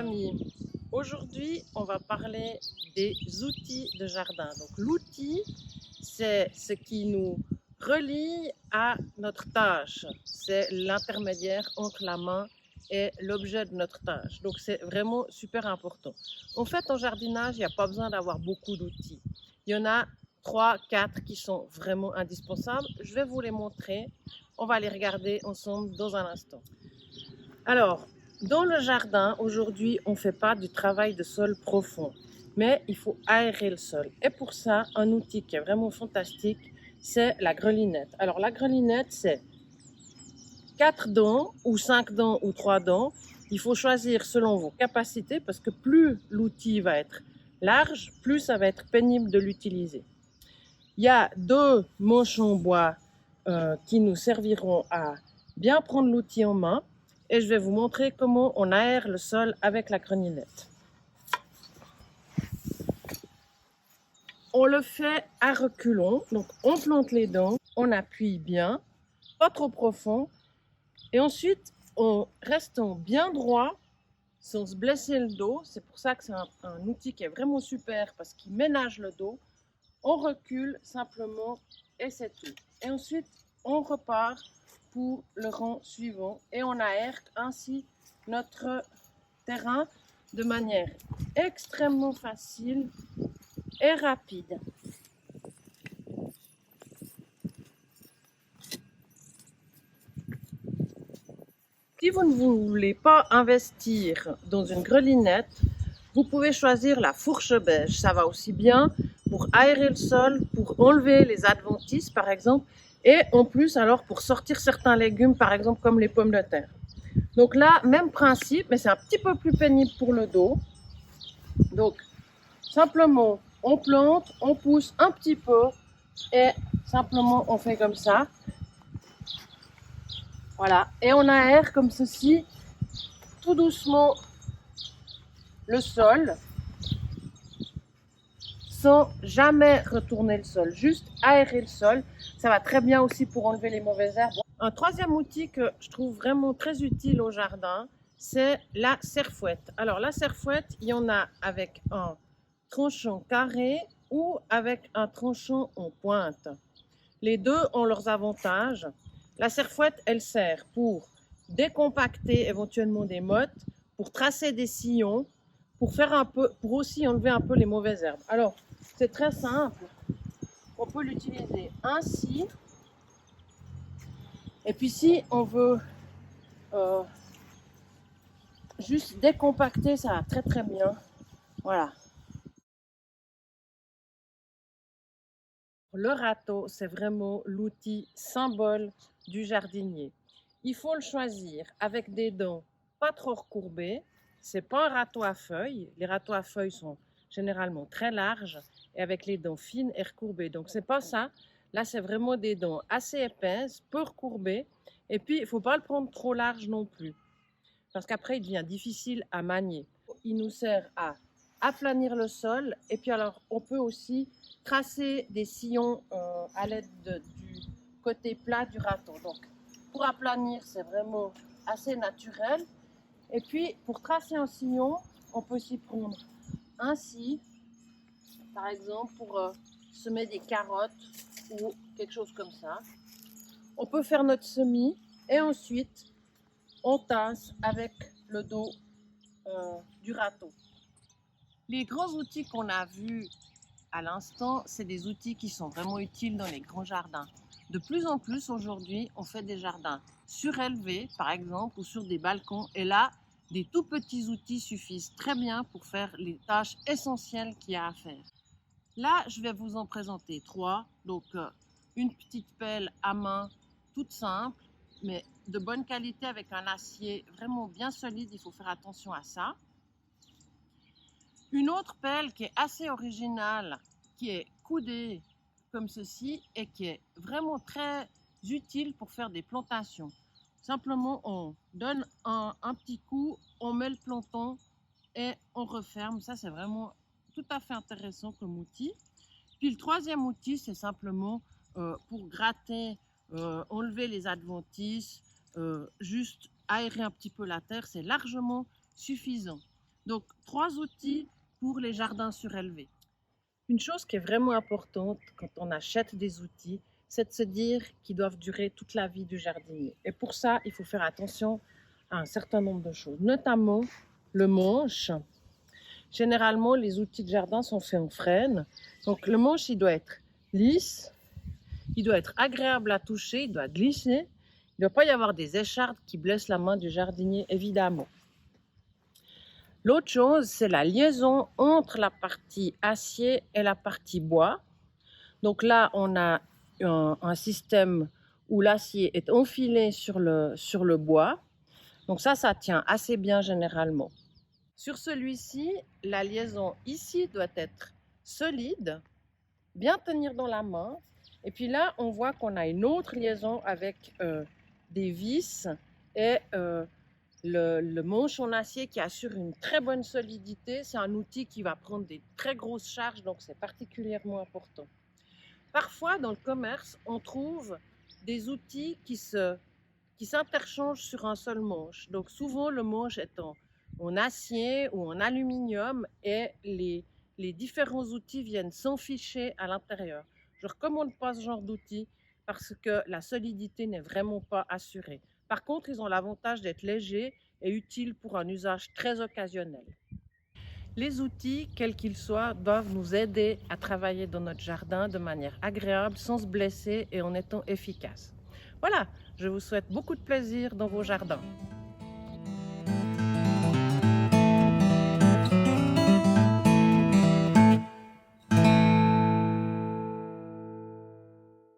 amis, aujourd'hui on va parler des outils de jardin. Donc l'outil, c'est ce qui nous relie à notre tâche, c'est l'intermédiaire entre la main et l'objet de notre tâche. Donc c'est vraiment super important. En fait, en jardinage, il n'y a pas besoin d'avoir beaucoup d'outils. Il y en a 3, 4 qui sont vraiment indispensables. Je vais vous les montrer. On va les regarder ensemble dans un instant. Alors, dans le jardin, aujourd'hui, on ne fait pas du travail de sol profond, mais il faut aérer le sol. Et pour ça, un outil qui est vraiment fantastique, c'est la grelinette. Alors, la grelinette, c'est 4 dents, ou 5 dents, ou 3 dents. Il faut choisir selon vos capacités, parce que plus l'outil va être large, plus ça va être pénible de l'utiliser. Il y a 2 manchons bois qui nous serviront à bien prendre l'outil en main. Et je vais vous montrer comment on aère le sol avec la grelinette. On le fait à reculons, donc on plante les dents, on appuie bien, pas trop profond, et ensuite on reste bien droit sans se blesser le dos. C'est pour ça que c'est un outil qui est vraiment super parce qu'il ménage le dos. On recule simplement et c'est tout. Et ensuite on repart pour le rang suivant et on aère ainsi notre terrain de manière extrêmement facile et rapide. Si vous ne voulez pas investir dans une grelinette, vous pouvez choisir la fourche beige. Ça va aussi bien pour aérer le sol, pour enlever les adventices par exemple, et en plus alors pour sortir certains légumes par exemple comme les pommes de terre. Donc là, même principe, mais c'est un petit peu plus pénible pour le dos. Donc, simplement, on plante, on pousse un petit peu et simplement on fait comme ça. Voilà, et on aère comme ceci, tout doucement, le sol, sans jamais retourner le sol, juste aérer le sol. Ça va très bien aussi pour enlever les mauvaises herbes. Un troisième outil que je trouve vraiment très utile au jardin, c'est la serfouette. Alors la serfouette, il y en a avec un tranchant carré ou avec un tranchant en pointe. Les deux ont leurs avantages. La serfouette, elle sert pour décompacter éventuellement des mottes, pour tracer des sillons, pour faire un peu, pour aussi enlever un peu les mauvaises herbes. Alors, c'est très simple. On peut l'utiliser ainsi. Et puis si on veut juste décompacter, ça va très très bien. Voilà. Le râteau, c'est vraiment l'outil symbole du jardinier. Il faut le choisir avec des dents pas trop recourbées. C'est pas un râteau à feuilles. Les râteaux à feuilles sont généralement très larges et avec les dents fines et recourbées. Donc c'est pas ça. Là, c'est vraiment des dents assez épaisses, peu recourbées. Et puis, il ne faut pas le prendre trop large non plus, parce qu'après, il devient difficile à manier. Il nous sert à aplanir le sol, et puis alors, on peut aussi tracer des sillons à l'aide du côté plat du râteau. Donc, pour aplanir, c'est vraiment assez naturel. Et puis, pour tracer un sillon, on peut s'y prendre ainsi, par exemple, pour semer des carottes ou quelque chose comme ça. On peut faire notre semis et ensuite, on tasse avec le dos du râteau. Les grands outils qu'on a vus à l'instant, c'est des outils qui sont vraiment utiles dans les grands jardins. De plus en plus aujourd'hui, on fait des jardins surélevés, par exemple, ou sur des balcons. Et là, des tout petits outils suffisent très bien pour faire les tâches essentielles qu'il y a à faire. Là, je vais vous en présenter 3. Donc, une petite pelle à main, toute simple, mais de bonne qualité avec un acier vraiment bien solide. Il faut faire attention à ça. Une autre pelle qui est assez originale, qui est coudée comme ceci et qui est vraiment très utile pour faire des plantations. Simplement, on donne un petit coup, on met le planton et on referme. Ça, c'est vraiment tout à fait intéressant comme outil. Puis le troisième outil, c'est simplement pour gratter, enlever les adventices, juste aérer un petit peu la terre, c'est largement suffisant. Donc, 3 outils pour les jardins surélevés. Une chose qui est vraiment importante quand on achète des outils, c'est de se dire qu'ils doivent durer toute la vie du jardinier. Et pour ça, il faut faire attention à un certain nombre de choses, notamment le manche. Généralement, les outils de jardin sont faits en frêne. Donc, le manche, il doit être lisse, il doit être agréable à toucher, il doit glisser. Il ne doit pas y avoir des échardes qui blessent la main du jardinier, évidemment. L'autre chose, c'est la liaison entre la partie acier et la partie bois. Donc là, on a un système où l'acier est enfilé sur le bois. Donc ça tient assez bien généralement. Sur celui-ci, la liaison ici doit être solide, bien tenir dans la main. Et puis là, on voit qu'on a une autre liaison avec des vis et le manche en acier qui assure une très bonne solidité. C'est un outil qui va prendre des très grosses charges, donc c'est particulièrement important. Parfois, dans le commerce, on trouve des outils qui s'interchangent sur un seul manche. Donc souvent, le manche est en acier ou en aluminium et les différents outils viennent s'enficher à l'intérieur. Je ne recommande pas ce genre d'outils parce que la solidité n'est vraiment pas assurée. Par contre, ils ont l'avantage d'être légers et utiles pour un usage très occasionnel. Les outils, quels qu'ils soient, doivent nous aider à travailler dans notre jardin de manière agréable, sans se blesser et en étant efficaces. Voilà, je vous souhaite beaucoup de plaisir dans vos jardins.